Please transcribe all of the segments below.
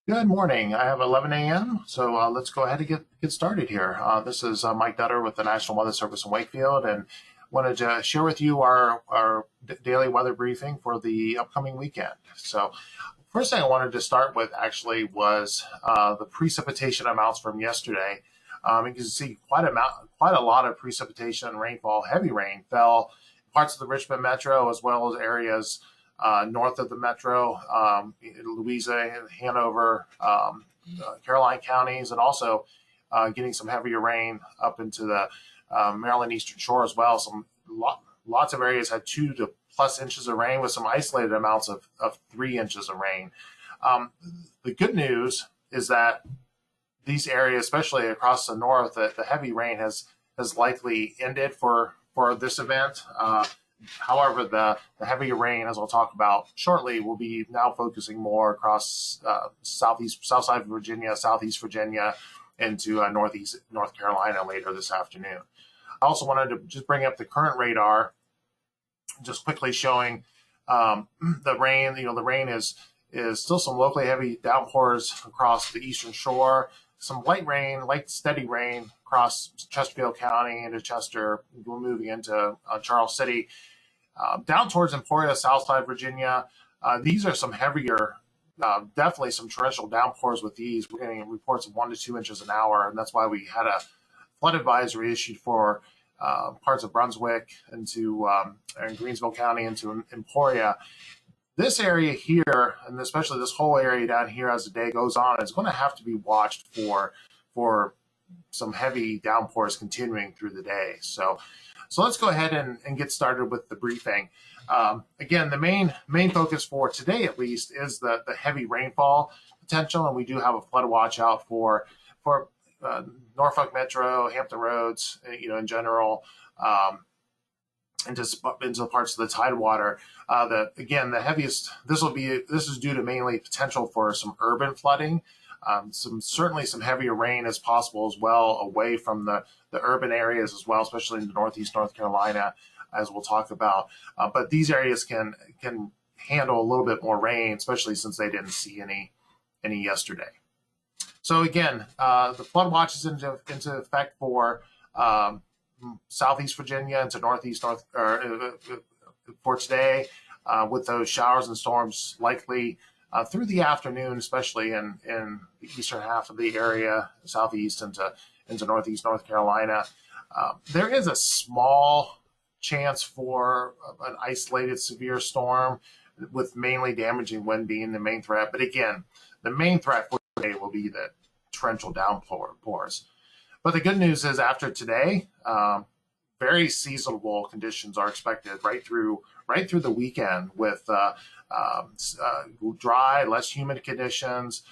Good morning. I have 11 a.m., so let's go ahead and get started here. This is Mike Dutter with the National Weather Service in Wakefield, and wanted to share with you our daily weather briefing for the upcoming weekend. So, first thing I wanted to start with actually was the precipitation amounts from yesterday. You can see quite a lot of precipitation, rainfall, heavy rain fell in parts of the Richmond metro as well as areas north of the metro, Louisa, Hanover, Caroline counties, and also getting some heavier rain up into the Maryland Eastern Shore as well. Lots of areas had 2 to plus inches of rain with some isolated amounts of 3 inches of rain. The good news is that these areas, especially across the north, the heavy rain has likely ended for this event. However, the heavier rain, as I'll talk about shortly, will be now focusing more across south side of Virginia, southeast Virginia, into northeast North Carolina later this afternoon. I also wanted to just bring up the current radar, just quickly showing the rain. The rain is still some locally heavy downpours across the eastern shore. Some light steady rain across Chesterfield County into Chester. We're moving into Charles City. Down towards Emporia, Southside Virginia, these are some heavier, definitely some torrential downpours with these. We're getting reports of 1 to 2 inches an hour, and that's why we had a flood advisory issued for parts of Brunswick into and Greensville County into Emporia. This area here, and especially this whole area down here as the day goes on, is going to have to be watched for some heavy downpours continuing through the day. So let's go ahead and get started with the briefing. Again, the main focus for today, at least, is the heavy rainfall potential, and we do have a flood watch out for Norfolk Metro, Hampton Roads, in general, into the parts of the tidewater. The heaviest. This is due to mainly potential for some urban flooding. Certainly some heavier rain is possible as well away from the urban areas as well, especially in the northeast North Carolina, as we'll talk about. But these areas can handle a little bit more rain, especially since they didn't see any yesterday. So again, the flood watch is into effect for southeast Virginia into for today, with those showers and storms likely through the afternoon, especially in the eastern half of the area, southeast into northeast North Carolina. There is a small chance for an isolated severe storm, with mainly damaging wind being the main threat. But again, the main threat for today will be the torrential downpours. But the good news is, after today, very seasonable conditions are expected right through the weekend, with dry, less humid conditions,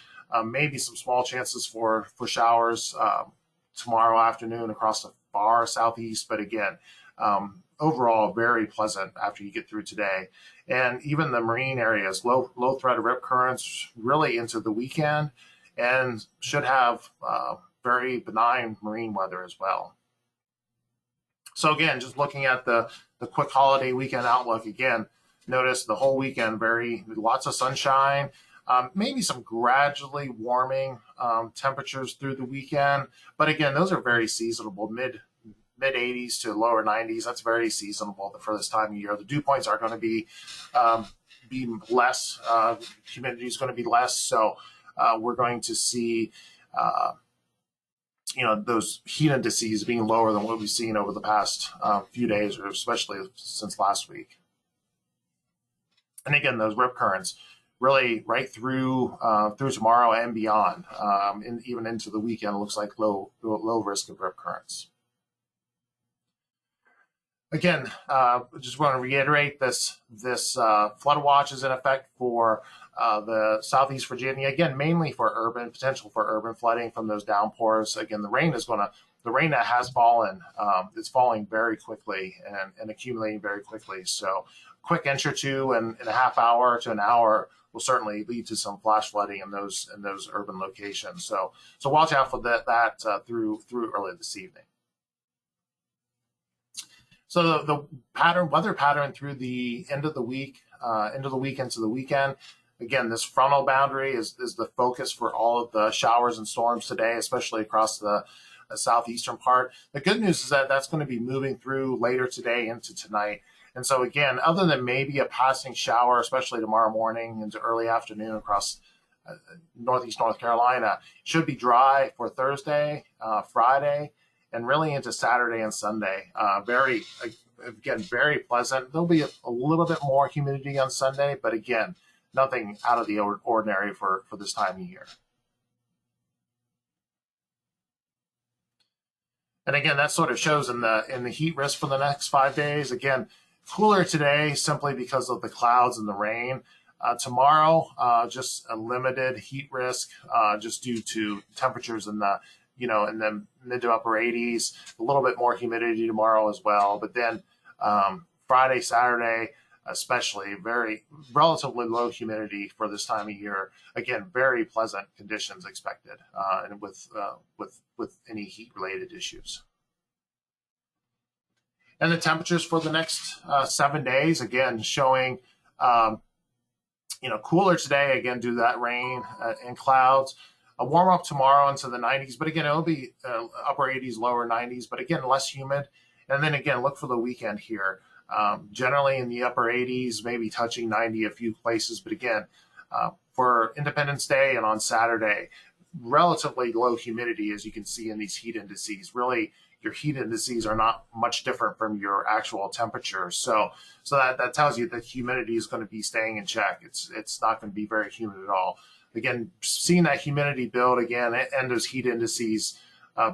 maybe some small chances for showers tomorrow afternoon across the far southeast. But again, overall, very pleasant after you get through today. And even the marine areas, low threat of rip currents really into the weekend, and should have very benign marine weather as well. So again, just looking at the quick holiday weekend outlook, again, notice the whole weekend, lots of sunshine, maybe some gradually warming temperatures through the weekend. But again, those are very seasonable, mid 80s to lower 90s. That's very seasonable for this time of year. The dew points are going to be less. Humidity is going to be less. So we're going to see those heat indices being lower than what we've seen over the past few days, or especially since last week. And again, those rip currents really right through tomorrow and beyond, and even into the weekend, it looks like low risk of rip currents. Again, just want to reiterate this flood watch is in effect for the southeast Virginia. Again, mainly for potential for urban flooding from those downpours. Again, the rain that has fallen, it's falling very quickly and accumulating very quickly. So, quick inch or two in a half hour to an hour will certainly lead to some flash flooding in those urban locations. So watch out for that through early this evening. So the weather pattern through the end of the week, into the weekend, Again, this frontal boundary is the focus for all of the showers and storms today, especially across the southeastern part. The good news is that that's going to be moving through later today into tonight. And so again, other than maybe a passing shower, especially tomorrow morning into early afternoon across northeast North Carolina, should be dry for Thursday, Friday, and really into Saturday and Sunday. Very pleasant. There'll be a little bit more humidity on Sunday, but again, nothing out of the ordinary for this time of year. And again, that sort of shows in the heat risk for the next 5 days. Again, cooler today simply because of the clouds and the rain. Tomorrow, just a limited heat risk, just due to temperatures in the mid to upper 80s. A little bit more humidity tomorrow as well. But then Friday, Saturday, especially very relatively low humidity for this time of year. Again, very pleasant conditions expected, and with any heat related issues. And the temperatures for the next 7 days, again, showing, cooler today, again, due to that rain and clouds. A warm up tomorrow into the 90s, but again, it'll be upper 80s, lower 90s, but again, less humid. And then again, look for the weekend here. Generally in the upper 80s, maybe touching 90 a few places, but again, for Independence Day and on Saturday, relatively low humidity, as you can see in these heat indices. Really, your heat indices are not much different from your actual temperature. So that tells you that humidity is going to be staying in check. It's not going to be very humid at all. Again, seeing that humidity build again and those heat indices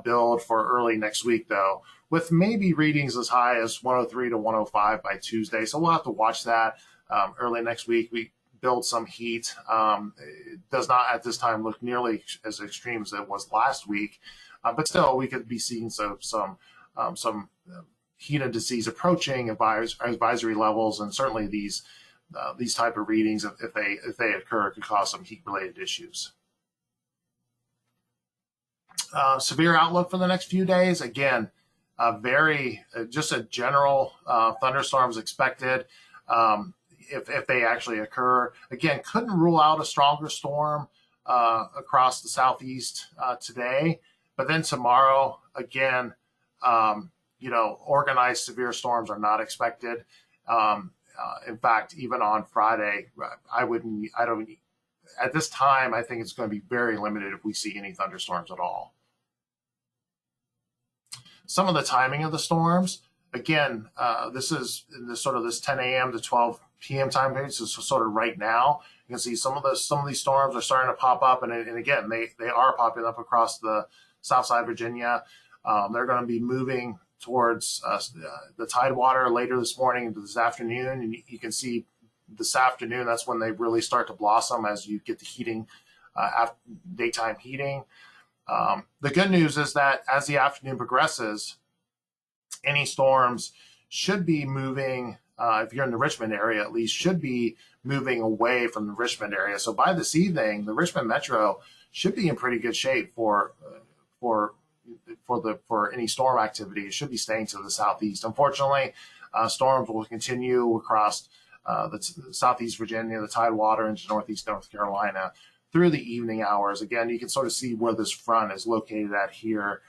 build for early next week, though, with maybe readings as high as 103 to 105 by Tuesday. So we'll have to watch that early next week. We build some heat. It does not at this time look nearly as extreme as it was last week. But still, we could be seeing some heat indices approaching advisory levels, and certainly these type of readings, if they occur, could cause some heat-related issues. Severe outlook for the next few days. Again, just a general thunderstorms expected if they actually occur. Again, couldn't rule out a stronger storm across the southeast today. But then tomorrow, again, organized severe storms are not expected. In fact, even on Friday, at this time, I think it's going to be very limited if we see any thunderstorms at all. Some of the timing of the storms, again, this is this 10 a.m. to 12 p.m. time period. So sort of right now, you can see some of these storms are starting to pop up, and again, they are popping up across the Southside Virginia. They're going to be moving towards the Tidewater later this morning into this afternoon, and you can see this afternoon that's when they really start to blossom as you get the heating, daytime heating. The good news is that as the afternoon progresses, any storms should be moving, if you're in the Richmond area at least, should be moving away from the Richmond area. So by this evening, the Richmond Metro should be in pretty good shape for any storm activity. It should be staying to the southeast. Unfortunately, storms will continue across the southeast Virginia, the Tidewater, into northeast North Carolina through the evening hours. Again, you can sort of see where this front is located at here.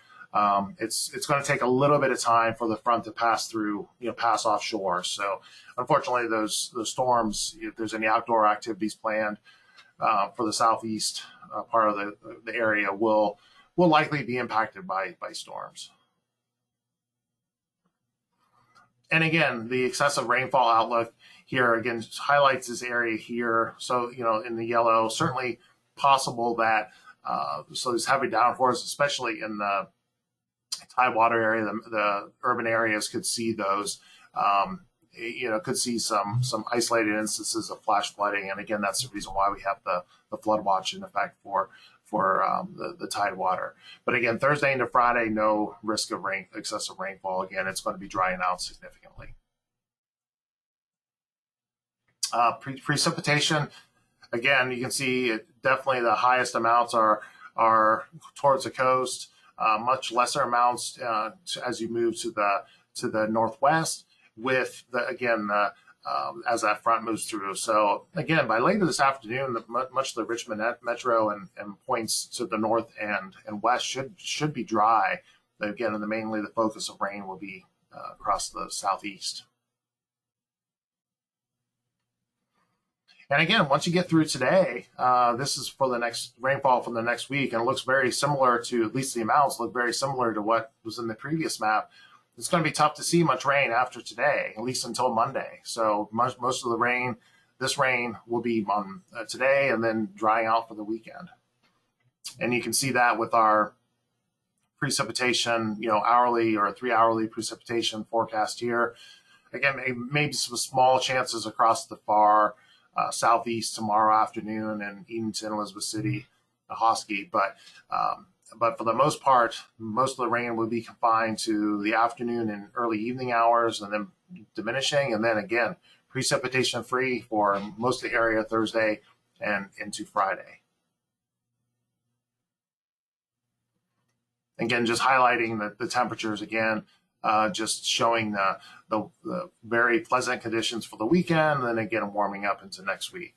It's going to take a little bit of time for the front to pass through, pass offshore. So unfortunately, those storms, if there's any outdoor activities planned for the southeast part of the area, will likely be impacted by storms. And again, the excessive rainfall outlook here again highlights this area here. So, in the yellow, certainly possible that so there's heavy downpours, especially in the Tidewater area. The urban areas could see those. Could see some isolated instances of flash flooding, and again, that's the reason why we have the flood watch in effect for the Tidewater. But again, Thursday into Friday, no risk of excessive rainfall. Again, it's going to be drying out significantly. Precipitation, again, you can see definitely the highest amounts are towards the coast. Much lesser amounts as you move to the northwest, with the as that front moves through. So again, by later this afternoon, much of the Richmond metro and points to the north and west should be dry. But again, mainly the focus of rain will be across the southeast. And again, once you get through today, this is for the next rainfall for the next week, and it looks very similar to, at least the amounts look very similar to what was in the previous map. It's going to be tough to see much rain after today, at least until Monday. So most of the rain, this rain will be on today and then drying out for the weekend. And you can see that with our precipitation, hourly or 3-hourly precipitation forecast here. Again, maybe some small chances across the far southeast tomorrow afternoon in Edenton, Elizabeth City, Hosky, but for the most part, most of the rain will be confined to the afternoon and early evening hours, and then diminishing, and then again precipitation free for most of the area Thursday and into Friday. Again, just highlighting the temperatures again. Just showing the very pleasant conditions for the weekend, and then again warming up into next week.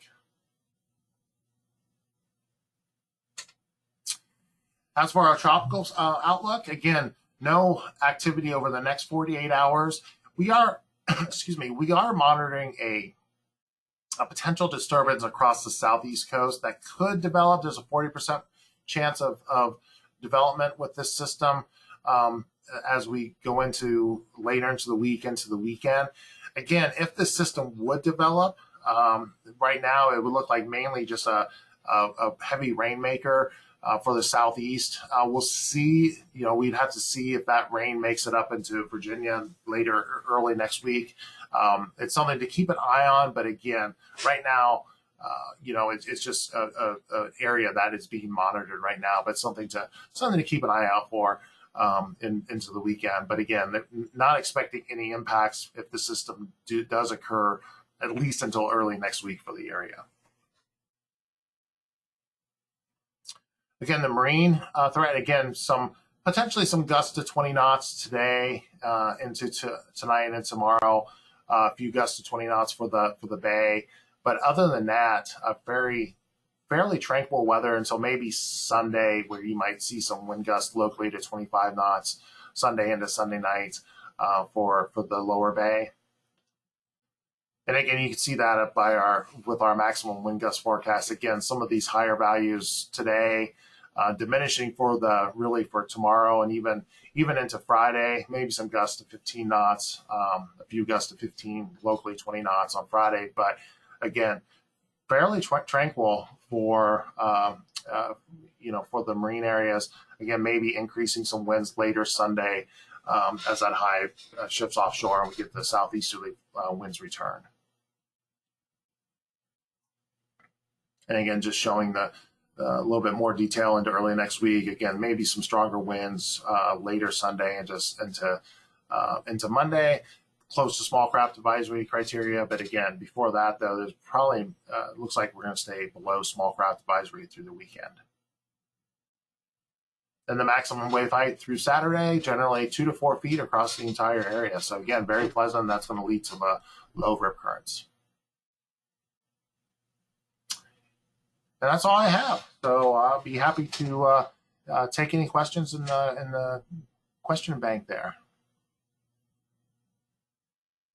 As for our tropical outlook, again, no activity over the next 48 hours. We are, we are monitoring a potential disturbance across the southeast coast that could develop. There's a 40% chance of development with this system. As we go into later into the week, into the weekend. Again, if the system would develop, right now it would look like mainly just a heavy rainmaker for the southeast. We'll see, we'd have to see if that rain makes it up into Virginia later, early next week. It's something to keep an eye on, but again, right now, it's just an area that is being monitored right now, but something to keep an eye out for. Into the weekend, but again, not expecting any impacts if the system does occur, at least until early next week for the area. Again, the marine threat, again, potentially some gusts to 20 knots today into tonight and tomorrow. A few gusts to 20 knots for the bay, but other than that, fairly tranquil weather until maybe Sunday, where you might see some wind gusts locally to 25 knots Sunday into Sunday night for the lower bay. And again, you can see that up with our maximum wind gust forecast. Again, some of these higher values today diminishing for tomorrow and even into Friday. Maybe some gusts to 15 knots, a few gusts to 15, locally 20 knots on Friday. But again, fairly tranquil for for the marine areas. Again, maybe increasing some winds later Sunday as that high shifts offshore and we get the southeasterly winds return. And again, just showing a little bit more detail into early next week. Again, maybe some stronger winds later Sunday and just into Monday. Close to small craft advisory criteria, but again, before that, though, there's probably looks like we're going to stay below small craft advisory through the weekend. And the maximum wave height through Saturday, generally 2 to 4 feet across the entire area. So again, very pleasant. That's going to lead to low rip currents. And that's all I have. So I'll be happy to take any questions in the question bank there.